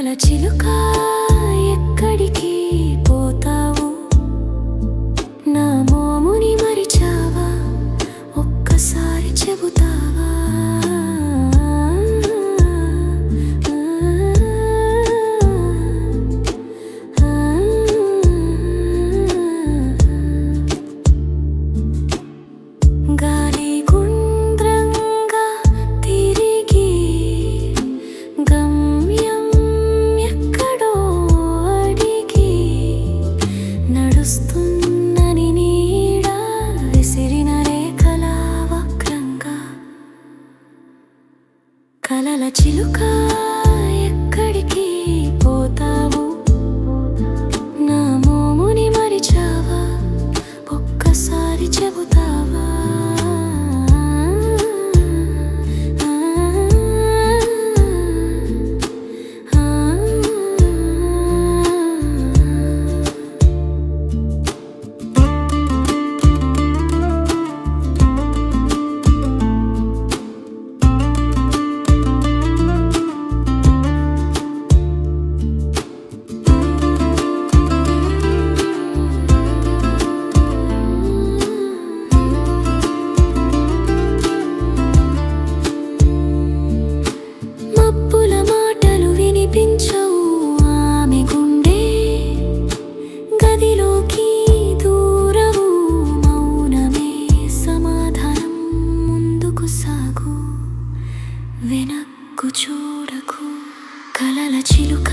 కలల చిలుక ఎక్కడికి పోతావు? నా మోముని మరిచావా? ఒక్కసారి చెబుతావా? గాలి గుండ్రంగా తిరిగి గమ్యం ఎక్కడో అడిగి నడుస్తున్నని నీడ విసిరిన రేఖల వక్రంగా. కలల చిలుక ఎక్కడికి పోతావు? నా మోముని మరిచావా? ఒక్కసారి చెబుతావా? ఆమె గుండె గదిలోకి దూరవు, మౌనమే సమాధానం. ముందుకు సాగు, వెనక్కు చూడకు. కలల చిలుక